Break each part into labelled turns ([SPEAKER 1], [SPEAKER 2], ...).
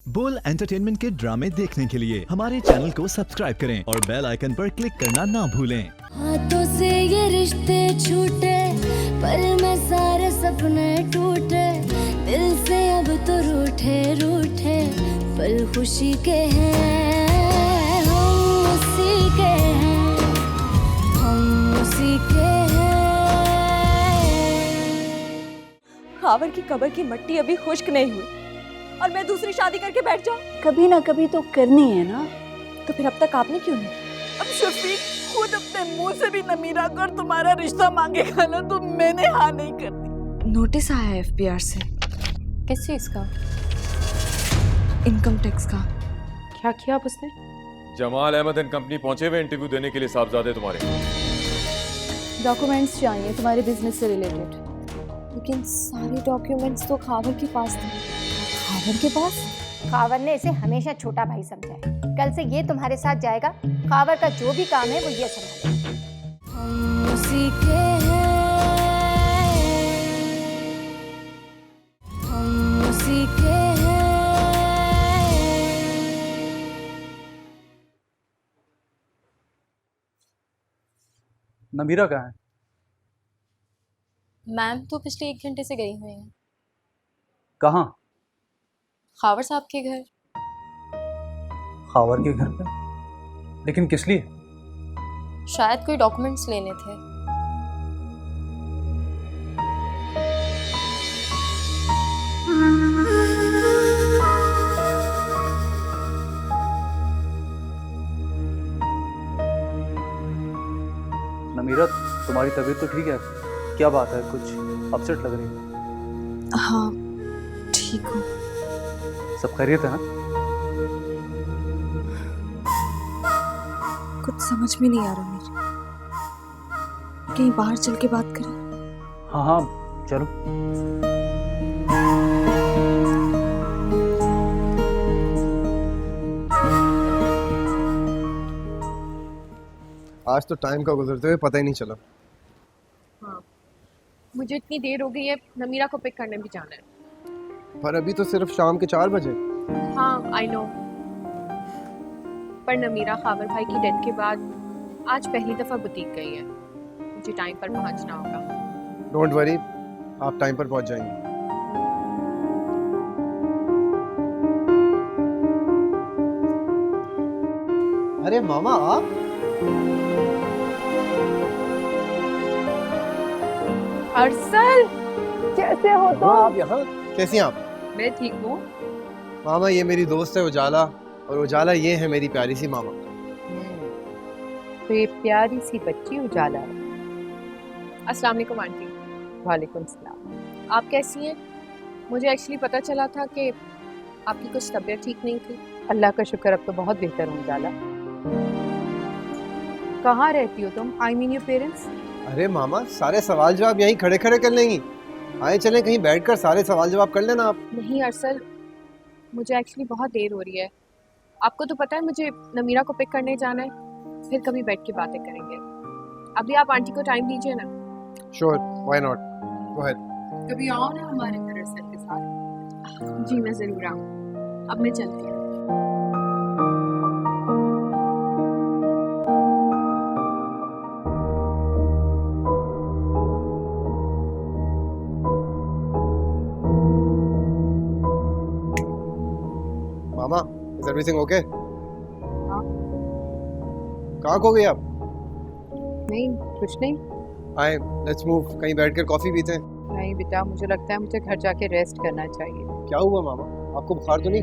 [SPEAKER 1] बोल एंटरटेनमेंट के ड्रामे देखने के लिए हमारे चैनल को सब्सक्राइब करें और बेल आइकन पर क्लिक करना ना भूलें।
[SPEAKER 2] हाथों से ये रिश्ते छूटे, पर मैं सारे सपने टूटे, दिल से अब तो रूठे रूठे, पल खुशी के हैं, हम उसी के हैं, हम उसी के हैं।
[SPEAKER 3] खावर की कब्र की मिट्टी अभी खुश्क नहीं हुई और मैं दूसरी शादी करके बैठ जाऊं?
[SPEAKER 4] कभी ना कभी तो करनी है ना।
[SPEAKER 3] तो फिर अब तक आपने क्यों नहीं?
[SPEAKER 5] अब शफीक खुद अपने मुंह से भी नमीरा कर तुम्हारा रिश्ता मांगेगा ना, तो मैंने हाँ नहीं कर दी।
[SPEAKER 6] नोटिस आया है एफबीआर से।
[SPEAKER 3] किस चीज का?
[SPEAKER 6] इनकम टैक्स का।
[SPEAKER 3] क्या किया आप उसने?
[SPEAKER 7] जमाल अहमद एंड कंपनी पहुंचे हुए इंटरव्यू देने के लिए साहबजादे तुम्हारे।
[SPEAKER 4] डॉक्यूमेंट्स चाहिए तुम्हारे बिजनेस से रिलेटेड।
[SPEAKER 3] लेकिन सारे डॉक्यूमेंट्स तो खावर के पास थे।
[SPEAKER 4] खावर के पास?
[SPEAKER 8] खावर ने इसे हमेशा छोटा भाई समझा है। कल से ये तुम्हारे साथ जाएगा। खावर का जो भी काम है वो ये संभालेगा।
[SPEAKER 2] हम उसी के हैं, हम उसी के हैं।
[SPEAKER 9] नमीरा कहाँ है?
[SPEAKER 6] मैम तो पिछले 1 घंटे से गई हुई हैं।
[SPEAKER 9] कहाँ?
[SPEAKER 6] खावर साहब के घर।
[SPEAKER 9] खावर के घर पे? लेकिन किस लिए?
[SPEAKER 6] शायद कोई डॉक्यूमेंट्स लेने थे।
[SPEAKER 9] नमीरा, तुम्हारी तबीयत तो ठीक है? क्या बात है, कुछ अपसेट लग रही है।
[SPEAKER 6] हाँ ठीक हूँ।
[SPEAKER 9] सब खैरियत है ना?
[SPEAKER 6] कुछ समझ में नहीं आ रहा मेरे। कहीं बाहर चल के बात करें?
[SPEAKER 9] हाँ हाँ चलो।
[SPEAKER 10] आज तो टाइम का गुजरते हुए पता ही नहीं चला।
[SPEAKER 3] हाँ, मुझे इतनी देर हो गई है, नमीरा को पिक करने भी जाना है।
[SPEAKER 10] पर अभी तो सिर्फ शाम के 4 बजे।
[SPEAKER 3] हाँ आई नो, पर नमीरा खावर भाई की डेथ के बाद आज पहली दफा बुटीक गई है। मुझे टाइम पर पहुंचना होगा।
[SPEAKER 10] डोंट वरी, आप टाइम पर पहुंच जाएंगे। अरे मामा आप?
[SPEAKER 5] अरसल, कैसे हो तुम?
[SPEAKER 10] आप यहाँ? कैसी हैं आप?
[SPEAKER 5] मैं ठीक हूँ।
[SPEAKER 10] मामा ये मेरी दोस्त है उजाला, और उजाला ये है मेरी प्यारी सी मामा।
[SPEAKER 5] तो ये प्यारी सी बच्ची उजाला है।
[SPEAKER 3] अस्सलाम वालेकुम आंटी।
[SPEAKER 5] वालेकुम सलाम।
[SPEAKER 3] आप कैसी हैं? मुझे एक्चुअली पता चला था कि आपकी कुछ तबीयत ठीक नहीं थी।
[SPEAKER 5] अल्लाह का शुक्र, अब तो बहुत बेहतर हूँ उजाला। कहाँ रहती हो तुम? I mean your parents?
[SPEAKER 10] अरे मामा, सारे सवाल जवाब यहीं खड़े खड़े कर लेंगी। आए चलें कहीं बैठकर सारे सवाल जवाब कर लेना आप।
[SPEAKER 3] नहीं अरसल, मुझे एक्चुअली बहुत देर हो रही है। आपको तो पता है मुझे नमीरा को पिक करने जाना है। फिर कभी बैठ के बातें करेंगे। अभी आप आंटी को टाइम दीजिए ना।
[SPEAKER 10] Sure, why not, go ahead.
[SPEAKER 5] कभी आओ ना हमारे घर अरसल के साथ।
[SPEAKER 3] जी मैं ज़रूर आऊँ। अब मैं चलती हूँ।
[SPEAKER 10] मामा, इज एवरीथिंग ओके?
[SPEAKER 5] हाँ।
[SPEAKER 10] कहाँ खो गए आप?
[SPEAKER 5] नहीं कुछ नहीं।
[SPEAKER 10] आए लेट्स मूव, कहीं बैठकर कॉफी पीते हैं।
[SPEAKER 5] नहीं बेटा, मुझे लगता है मुझे घर जाके रेस्ट करना चाहिए।
[SPEAKER 10] क्या हुआ मामा, आपको बुखार तो नहीं?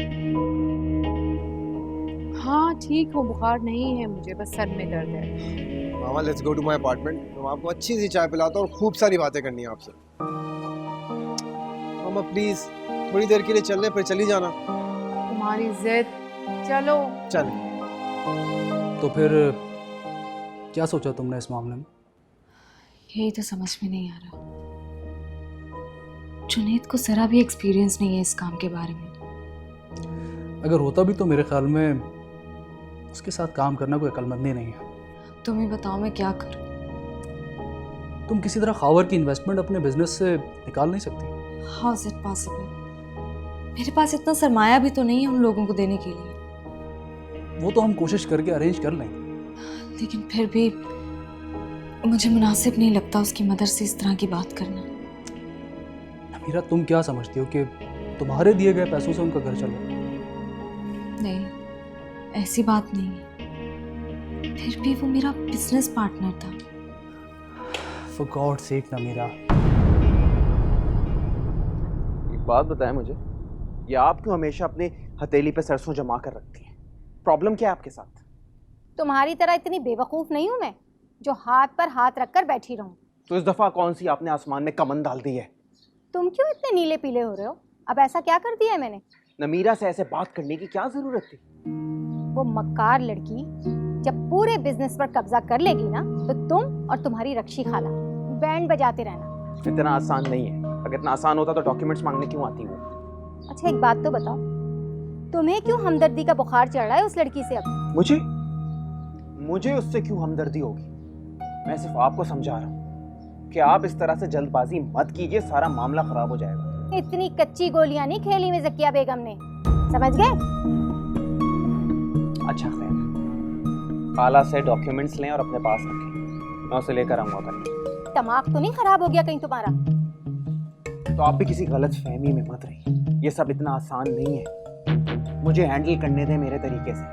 [SPEAKER 5] हाँ ठीक हूँ, बुखार नहीं है मुझे, बस सर में दर्द है।
[SPEAKER 10] Mama let's go to my apartment, मैं आपको अच्छी सी चाय पिलाता हूँ और खूब सारी बातें करनी है आपसे। मामा प्लीज थोड़ी देर के लिए चलने, फिर चली जाना।
[SPEAKER 5] तुम्हारी जिद। चलो
[SPEAKER 10] चल।
[SPEAKER 9] तो फिर क्या सोचा तुमने इस मामले में?
[SPEAKER 6] यही तो समझ में नहीं आ रहा। जुनैद को जरा भी एक्सपीरियंस नहीं है इस काम के बारे में।
[SPEAKER 9] अगर होता भी तो मेरे ख्याल में उसके साथ काम करना कोई अक्लमंदी नहीं है।
[SPEAKER 6] तुम ही बताओ मैं क्या करूं?
[SPEAKER 9] तुम किसी तरह खावर की इन्वेस्टमेंट अपने बिजनेस से निकाल नहीं सकती?
[SPEAKER 6] How is it possible? मेरे पास इतना सरमाया भी तो नहीं है उन लोगों को देने के लिए।
[SPEAKER 9] वो तो हम कोशिश करके अरेंज कर लेंगे।
[SPEAKER 6] लेकिन फिर भी मुझे मुनासिब नहीं लगता उसकी मदर से इस तरह की बात करना।
[SPEAKER 9] नमीरा, तुम क्या समझती हो कि तुम्हारे दिए गए पैसों से उनका घर चले?
[SPEAKER 6] नहीं, ऐसी बात नहीं है। फिर भी वो मेरा बिजनेस पार्टनर था।
[SPEAKER 9] For God's sake Namira.
[SPEAKER 11] एक बात बताएं मुझे, ये आप क्यों हमेशा अपने हथेली पे सरसों जमा कर रखती हैं? प्रॉब्लम क्या है आपके साथ?
[SPEAKER 8] तुम्हारी तरह इतनी बेवकूफ़ नहीं हूँ मैं जो हाथ पर हाथ रखकर बैठी रहूँ।
[SPEAKER 11] तो इस दफा कौन सी आपने आसमान में कमन डाल दी है?
[SPEAKER 8] तुम क्यों इतने नीले पीले हो रहे हो? अब ऐसा क्या कर दिया है मैंने?
[SPEAKER 11] नमीरा से ऐसे बात करने की क्या जरूरत थी?
[SPEAKER 8] वो मक्कार लड़की जब पूरे बिजनेस पर कब्जा कर लेगी ना, तो तुम और तुम्हारी रक्षी खाला बैंड बजाते रहना।
[SPEAKER 11] इतना आसान नहीं है। अगर इतना आसान होता तो डॉक्यूमेंट्स मांगने क्यों आती वो?
[SPEAKER 8] अच्छा एक बात तो बताओ, तुम्हें क्यों हमदर्दी का बुखार चढ़ रहा है उस लड़की से? अब
[SPEAKER 11] मुझे उससे क्यों हमदर्दी होगी? मैं सिर्फ आपको समझा रहा हूँ कि आप इस तरह से जल्दबाजी मत कीजिए, सारा मामला खराब हो जाएगा।
[SPEAKER 8] इतनी कच्ची गोलियां नहीं खेली में ज़किया बेगम ने, समझ गए?
[SPEAKER 11] अच्छा खैर, खाला से डॉक्यूमेंट्स लें और अपने पास रखें, मैं उसे लेकर आऊंगा कल।
[SPEAKER 8] दिमाग तो नहीं खराब हो गया कहीं तुम्हारा?
[SPEAKER 11] तो आप भी किसी गलत फहमी में मत रहिए। ये सब इतना आसान नहीं है, मुझे हैंडल करने दें मेरे तरीके से।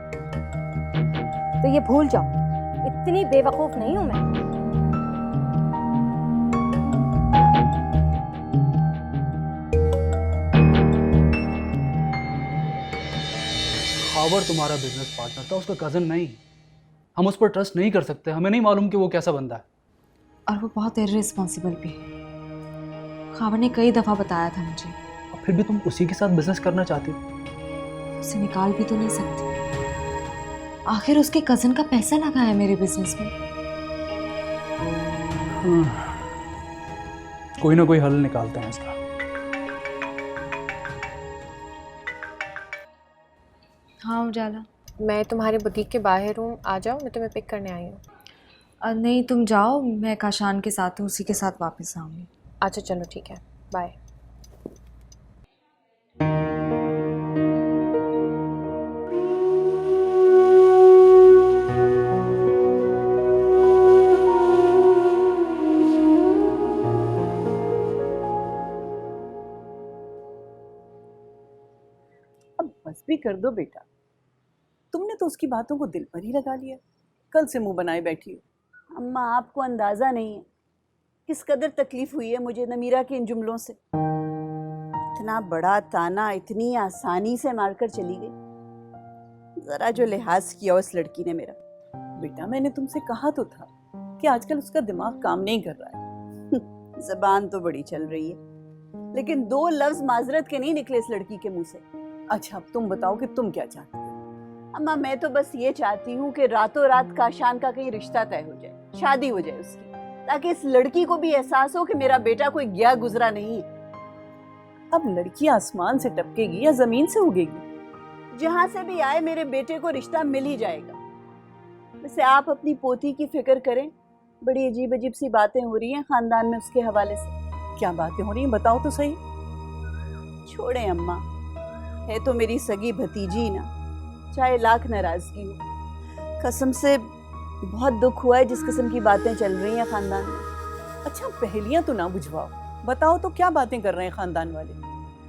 [SPEAKER 8] तो ये भूल जाओ, इतनी बेवकूफ नहीं हूं मैं।
[SPEAKER 9] हावर तुम्हारा बिजनेस पार्टनर था, उसका कजन नहीं। हम उस पर ट्रस्ट नहीं कर सकते, हमें नहीं मालूम कि वो कैसा बंदा है।
[SPEAKER 6] और वो बहुत इर्रिस्पॉन्सिबल भी है। खावर ने कई दफ़ा बताया था मुझे।
[SPEAKER 9] और फिर भी तुम उसी के साथ बिजनेस करना चाहती हो?
[SPEAKER 6] उसे निकाल भी तो नहीं सकती, आखिर उसके कजन का पैसा लगा है मेरे बिजनेस में।
[SPEAKER 9] कोई ना कोई हल निकालते हैं इसका।
[SPEAKER 6] हाँ उजाला,
[SPEAKER 3] मैं तुम्हारे बुटीक के बाहर हूँ, आ जाओ, मैं तुम्हें पिक करने आई हूँ।
[SPEAKER 6] नहीं तुम जाओ, मैं काशान के साथ हूँ, उसी के साथ वापस आऊँगी।
[SPEAKER 3] अच्छा चलो ठीक है, बाय।
[SPEAKER 5] अब बस भी कर दो बेटा, तुमने तो उसकी बातों को दिल पर ही लगा लिया। कल से मुंह बनाए बैठी हो।
[SPEAKER 4] अम्मा आपको अंदाज़ा नहीं है किस कदर तकलीफ हुई है मुझे नमीरा के इन जुमलों से। इतना बड़ा ताना इतनी आसानी से मारकर चली गई। ज़रा जो लिहाज किया उस लड़की ने मेरा।
[SPEAKER 5] बेटा मैंने तुमसे कहा तो था कि आजकल उसका दिमाग काम नहीं कर रहा है।
[SPEAKER 4] ज़बान तो बड़ी चल रही है, लेकिन 2 लफ्ज़ माजरत के नहीं निकले इस लड़की के मुंह से।
[SPEAKER 5] अच्छा अब तुम बताओ कि तुम क्या चाहती हो?
[SPEAKER 4] अम्मा मैं तो बस ये चाहती हूँ कि रातों रात काशान का कहीं रिश्ता तय हो जाए, शादी हो जाए उसकी, ताकि इस लड़की को भी एहसास हो कि मेरा बेटा कोई गया गुजरा नहीं है।
[SPEAKER 5] अब लड़की आसमान से टपकेगी या जमीन से उगेगी?
[SPEAKER 4] जहाँ से भी आए मेरे बेटे को रिश्ता मिल ही जाएगा। वैसे आप अपनी पोती की फिक्र करें, बड़ी अजीब अजीब सी बातें हो रही हैं खानदान में उसके हवाले से।
[SPEAKER 5] क्या बातें हो रही हैं बताओ तो सही।
[SPEAKER 4] छोड़ें अम्मा, है तो मेरी सगी भतीजी ना, चाहे लाख नाराजगी हो। कसम से बहुत दुख हुआ है जिस किस्म की बातें चल रही हैं खानदान में।
[SPEAKER 5] अच्छा पहेलियां तो ना बुझवाओ, बताओ तो क्या बातें कर रहे हैं खानदान वाले?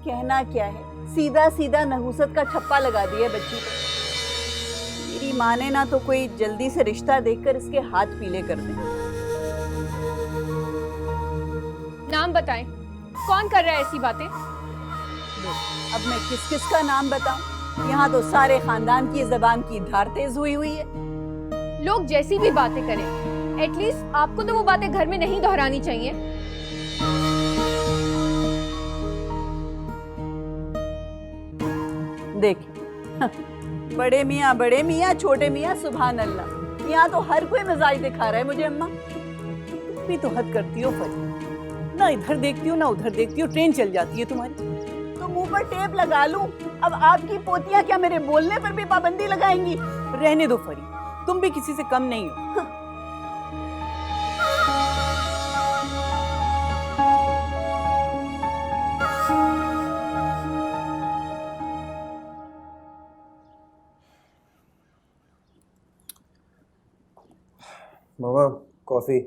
[SPEAKER 4] कहना क्या है, सीधा सीधा नहूसत का ठप्पा लगा दिया बच्ची को। मेरी माँ ने ना तो कोई जल्दी से रिश्ता देखकर इसके हाथ पीले कर दें।
[SPEAKER 3] नाम बताएं, कौन कर रहा है ऐसी बातें?
[SPEAKER 4] अब मैं किस किस का नाम बताऊं? यहाँ तो सारे खानदान की ज़बान की धार तेज हुई हुई है।
[SPEAKER 3] लोग जैसी भी बातें करें, एटलीस्ट आपको तो वो बातें घर में नहीं दोहरानी चाहिए।
[SPEAKER 4] देखिए बड़े मियाँ छोटे मियाँ सुभान अल्लाह, यहाँ तो हर कोई मिजाज दिखा रहा है मुझे। अम्मा
[SPEAKER 5] तुम भी तो हद करती हो फरी, ना इधर देखती हो ना उधर देखती हो, ट्रेन चल जाती है तुम्हारी।
[SPEAKER 4] तो मुंह पर टेप लगा लूं, अब आपकी पोतियां क्या मेरे बोलने पर भी पाबंदी लगाएंगी?
[SPEAKER 5] रहने दो फरी, तुम भी किसी से कम नहीं हो।
[SPEAKER 10] मामा कॉफी।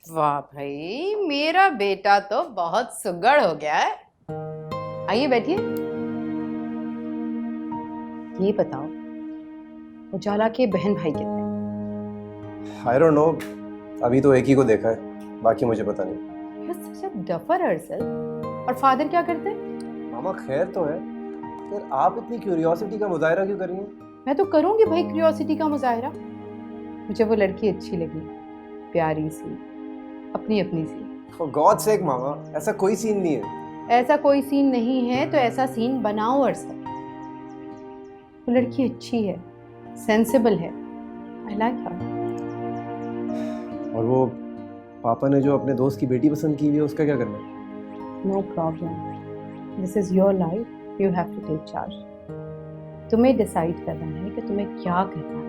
[SPEAKER 12] वाह भाई, मेरा बेटा तो बहुत सुगड़ हो गया है। आइए बैठिए। ये बताओ, उजाला के बहन भाई कितने?
[SPEAKER 10] आई डोंट नो, अभी तो एक ही को देखा है, बाकी मुझे पता नहीं।
[SPEAKER 12] You're such a duffer herself। और फादर क्या करते हैं?
[SPEAKER 10] मामा खैर तो है, फिर आप इतनी क्यूरियोसिटी का मुजाहरा क्यों कर रही हैं?
[SPEAKER 12] मैं तो करूंगी भाई क्यूरियोसिटी का मुजाहरा। मुझे वो लड़की अच्छी लगी, प्यारी सी, अपनी अपनी सी।
[SPEAKER 10] फॉर गॉड सेक मामा, ऐसा कोई सीन नहीं है।
[SPEAKER 12] ऐसा कोई सीन नहीं है तो ऐसा सीन बनाओ अर्सद। वो लड़की अच्छी है, सेंसिबल है, आई लाइक हर।
[SPEAKER 10] और वो पापा ने जो अपने दोस्त की बेटी पसंद की हुई है, उसका क्या करना है?
[SPEAKER 12] No problem, this is your life, you have to take charge. तुम्हें डिसाइड करना है कि तुम्हें क्या करना है।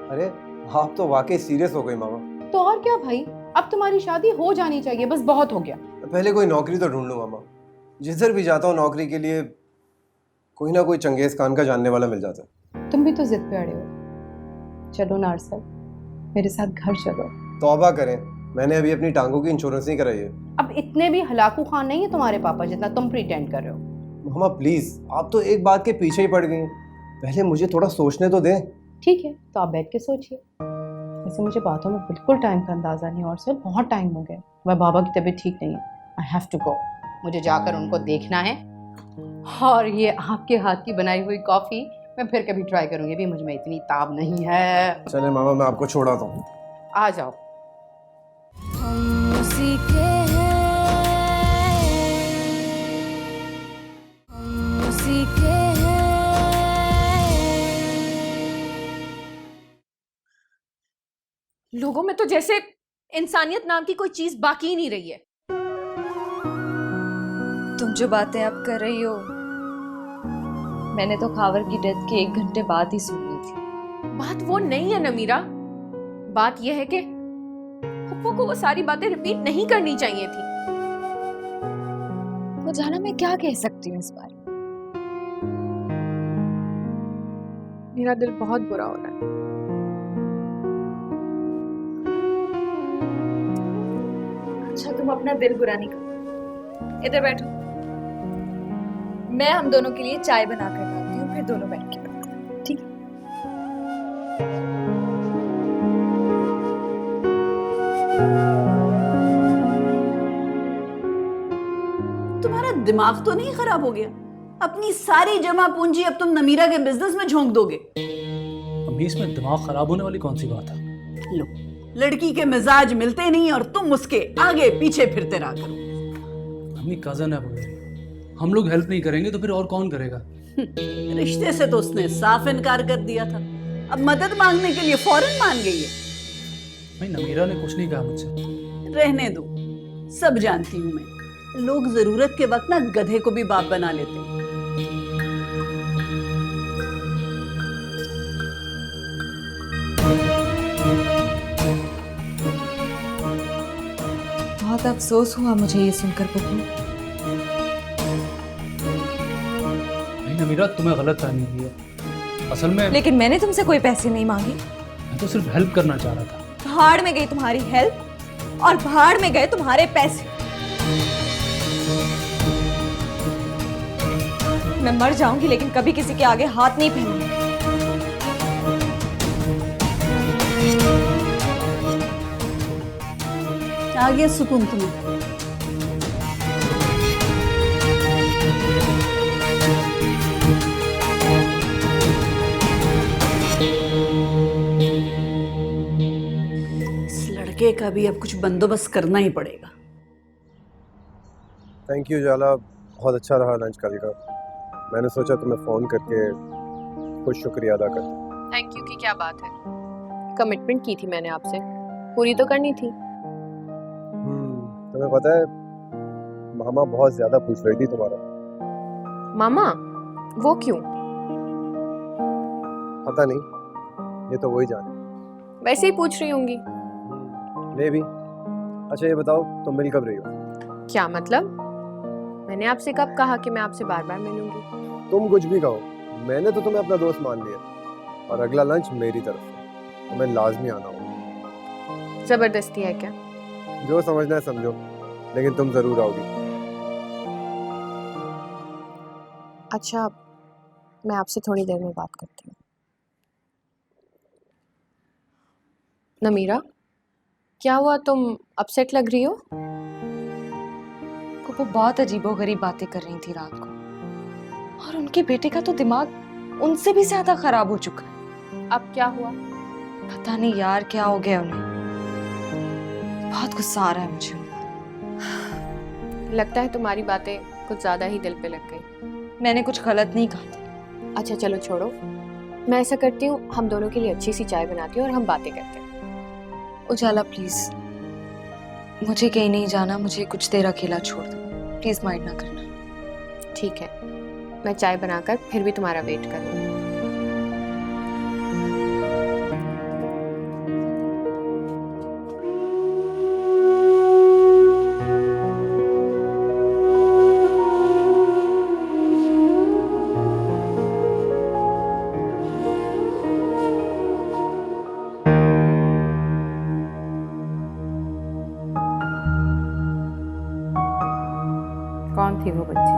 [SPEAKER 10] अरे आप तो वाकई सीरियस हो गई मामा।
[SPEAKER 12] तो और क्या भाई, अब तुम्हारी शादी हो जानी चाहिए, बस बहुत हो गया।
[SPEAKER 10] पहले कोई नौकरी तो ढूंढ लो मामा। जिधर भी जाता हूँ नौकरी के लिए कोई ना कोई चंगेज खान का जानने वाला मिल जाता है।
[SPEAKER 12] तुम भी तो जिद पे अड़े हो। चलो ना अरसद, मेरे साथ घर चलो।
[SPEAKER 10] तौबा करें, मैंने अभी अपनी टांगों की इंश्योरेंस नहीं कराई है।
[SPEAKER 12] अब इतने भी हलाकू खान नहीं है तुम्हारे पापा जितना तुम प्रिटेंड कर रहे हो।
[SPEAKER 10] मामा प्लीज, आप तो एक बात के पीछे ही पड़ गई हैं। पहले मुझे थोड़ा सोचने तो दें।
[SPEAKER 12] ठीक है, तो आप बैठ के सोचिए। वैसे मुझे बातों में बिल्कुल टाइम का अंदाजा नहीं, और सर बहुत टाइम हो गया। मैं बाबा की तबीयत ठीक नहीं है, आई हैव टू गो। मुझे जाकर उनको देखना है। और ये आपके हाथ की बनाई हुई कॉफी मैं फिर कभी ट्राई करूंगी, अभी मुझ में इतनी ताब नहीं है।
[SPEAKER 10] चले मामा, मैं आपको छोड़ाता हूँ।
[SPEAKER 12] आ जाओ।
[SPEAKER 2] हम उसी के हैं, हम उसी के हैं।
[SPEAKER 3] लोगों में तो जैसे इंसानियत नाम की कोई चीज बाकी ही नहीं रही है।
[SPEAKER 6] तुम जो बातें अब कर रही हो, मैंने तो खावर की डेथ के 1 घंटे बाद ही सुन ली थी।
[SPEAKER 3] बात वो नहीं है नमीरा, बात यह है कि पप्पू को वो सारी बातें रिपीट नहीं करनी चाहिए थी।
[SPEAKER 6] उजाला, मैं क्या कह सकती हूँ इस बारे में?
[SPEAKER 3] मेरा दिल बहुत बुरा हो रहा है।
[SPEAKER 6] अच्छा, तुम अपना दिल बुरा नहीं करो, इधर बैठो। मैं हम दोनों के लिए चाय बना कर लाती हूँ, फिर दोनों बैठ के बात करते हैं, ठीक है?
[SPEAKER 4] तुम्हारा दिमाग तो नहीं खराब हो गया? अपनी सारी जमा पूंजी अब तुम नमीरा के बिजनेस में झोंक दोगे?
[SPEAKER 9] अम्मी, इसमें दिमाग खराब होने वाली कौन सी बात है?
[SPEAKER 4] लो, लड़की के मिजाज मिलते नहीं और तुम उसके आगे पीछे फिरते रहा करो।
[SPEAKER 9] अम्मी, कजन है वो मेरी, हम लोग हेल्प नहीं करेंगे तो फिर और कौन करेगा?
[SPEAKER 4] रिश्ते से तो उसने साफ इनकार कर दिया था, अब मदद मांगने के लिए फौरन मान गई है।
[SPEAKER 9] भाई, नमीरा ने कुछ नहीं कहा मुझसे।
[SPEAKER 4] रहने दो, सब जानती हूँ मैं। लोग जरूरत के वक्त ना गधे को भी बाप बना लेते हैं।
[SPEAKER 6] बहुत अफसोस हुआ मुझे ये सुनकर पप्पू।
[SPEAKER 9] नहीं नमीरा, तुम्हें गलत फहमी हुई है। असल में
[SPEAKER 6] लेकिन मैंने तुमसे कोई पैसे नहीं मांगे।
[SPEAKER 9] मैं तो सिर्फ हेल्प करना चाह रहा था।
[SPEAKER 6] भाड़ में गई तुम्हारी हेल्प और भाड़ में गए तुम्हारे पैसे। मैं मर जाऊंगी लेकिन कभी किसी के आगे हाथ नहीं फैलाऊंगी।
[SPEAKER 4] आ गया सुकून तुम्हें? इस लड़के का भी अब कुछ बंदोबस्त करना ही पड़ेगा।
[SPEAKER 10] थैंक यू जाला, बहुत अच्छा रहा लंच कल का। मैंने सोचा तुम्हें फ़ोन करके कुछ शुक्रिया अदा कर।
[SPEAKER 3] थैंक यू की क्या बात है, कमिटमेंट की थी मैंने आपसे, पूरी तो करनी थी।
[SPEAKER 10] तुम्हें पता है मामा बहुत ज़्यादा पूछ रही थी तुम्हारा।
[SPEAKER 3] मामा? वो क्यों?
[SPEAKER 10] पता नहीं, ये तो वही जाने।
[SPEAKER 3] वैसे ही पूछ रही होंगी।
[SPEAKER 10] ले भी। अच्छा ये बताओ, तुम मिल कब रही हो?
[SPEAKER 3] क्या मतलब? मैंने आपसे कब कहा कि मैं आपसे बार बार मिलूंगी?
[SPEAKER 10] तुम कुछ भी कहो, मैंने तो तुम्हें अपना दोस्त मान लिया। और अगला लंच मेरी तरफ से, तुम्हें लाजमी आना होगा।
[SPEAKER 3] जबरदस्ती है क्या?
[SPEAKER 10] जो समझना है समझो, लेकिन तुम जरूर आओगी।
[SPEAKER 3] अच्छा, मैं आपसे थोड़ी देर में बात करती हूँ। नमीरा, क्या हुआ, तुम अपसेट लग रही हो?
[SPEAKER 6] वो बहुत अजीबोगरीब बातें कर रही थी रात को, और उनके बेटे का तो दिमाग उनसे भी ज्यादा खराब हो चुका है।
[SPEAKER 3] अब क्या हुआ?
[SPEAKER 6] पता नहीं यार क्या हो गया उन्हें, बहुत गुस्सा आ रहा है मुझे।
[SPEAKER 3] लगता है तुम्हारी बातें कुछ ज्यादा ही दिल पे लग गई।
[SPEAKER 6] मैंने कुछ गलत नहीं कहा था।
[SPEAKER 3] अच्छा चलो छोड़ो, मैं ऐसा करती हूँ, हम दोनों के लिए अच्छी सी चाय बनाती हूँ और हम बातें करते हैं।
[SPEAKER 6] उजाला प्लीज, मुझे कहीं नहीं जाना, मुझे कुछ देर अकेला छोड़ दो प्लीज, माइंड ना करना।
[SPEAKER 3] ठीक है, मैं चाय बनाकर फिर भी तुम्हारा वेट करूँगी।
[SPEAKER 12] कौन थी वो बच्ची?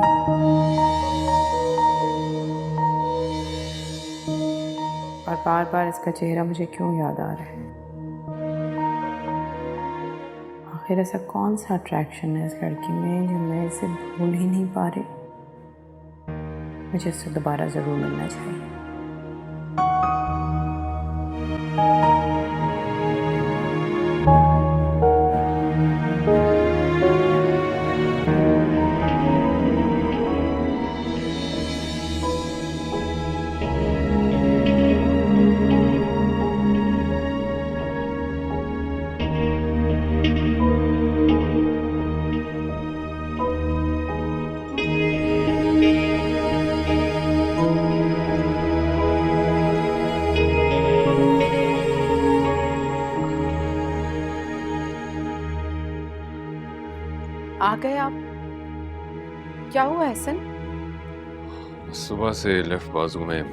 [SPEAKER 12] और बार बार इसका चेहरा मुझे क्यों याद आ रहा है? आखिर ऐसा कौन सा अट्रैक्शन है इस लड़की में जो मैं इसे भूल ही नहीं पा रही? मुझे इससे दोबारा ज़रूर मिलना चाहिए।
[SPEAKER 13] आ गए आप? क्या हुआ एहसन?
[SPEAKER 7] सुबह से लेफ्ट बाजू में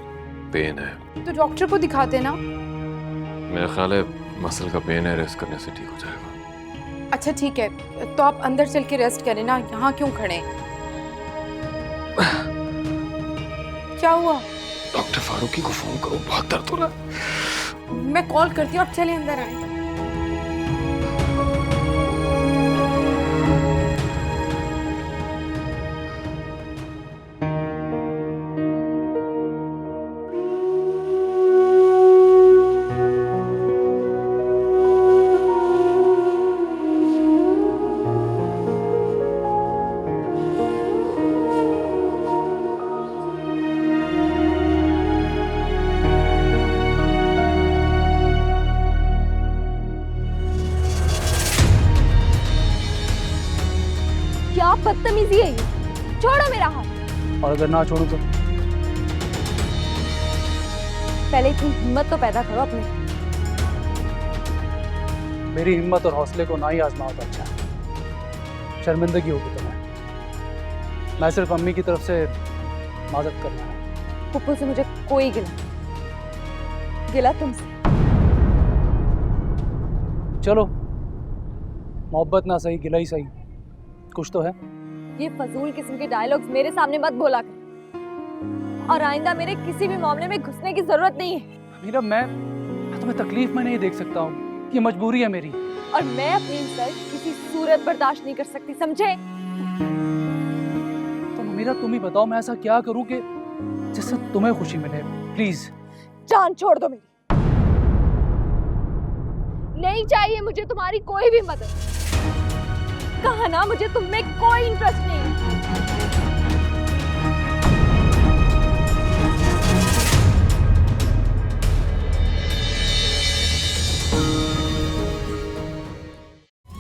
[SPEAKER 7] पेन है।
[SPEAKER 13] तो डॉक्टर को दिखाते ना।
[SPEAKER 7] मेरा ख्याल है मसल का पेन है, रेस्ट करने से ठीक हो जाएगा।
[SPEAKER 13] अच्छा ठीक है, तो आप अंदर चल के रेस्ट करें ना, यहाँ क्यों खड़े? क्या हुआ?
[SPEAKER 7] डॉक्टर फारूकी को फोन करो, बहुत दर्द हो रहा है।
[SPEAKER 13] मैं कॉल करती हूँ, आप चले अंदर आए।
[SPEAKER 2] क्या बदतमीजी है ये? छोड़ो मेरा हाथ।
[SPEAKER 9] और अगर ना छोड़ूं तो?
[SPEAKER 2] पहले इतनी हिम्मत तो पैदा करो अपने।
[SPEAKER 9] मेरी हिम्मत और हौसले को ना ही आजमाओ तो अच्छा है। शर्मिंदगी होगी तुम्हें। मैं सिर्फ अम्मी की तरफ से माजरत करना है।
[SPEAKER 2] पुप्पू से मुझे कोई गिला तुमसे।
[SPEAKER 9] चलो, मोहब्बत ना सही, गिला ही सही, कुछ तो है।
[SPEAKER 2] ये फजूल किस्म के डायलॉग्स मेरे सामने मत बोला कर, और आइंदा मेरे किसी भी मामले में घुसने की जरूरत नहीं है।
[SPEAKER 9] मीरा, मैं तुम्हें तकलीफ में नहीं देख सकता हूँ, ये मजबूरी है मेरी।
[SPEAKER 2] और मैं अपनी इंसल्ट किसी सूरत बर्दाश्त नहीं कर सकती, समझे?
[SPEAKER 9] तो मीरा तुम ही बताओ, मैं ऐसा क्या करूँ कि जिससे तुम्हें खुशी मिले? प्लीज।
[SPEAKER 2] जान छोड़ दो मेरी। नहीं चाहिए मुझे तुम्हारी कोई भी मदद। कहा ना, मुझे तुम में कोई इंटरेस्ट नहीं है।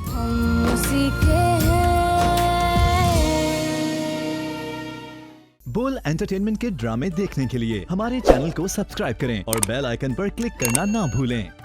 [SPEAKER 2] हम उसी के
[SPEAKER 1] बोल एंटरटेनमेंट के ड्रामे देखने के लिए हमारे चैनल को सब्सक्राइब करें और बेल आइकन पर क्लिक करना ना भूलें।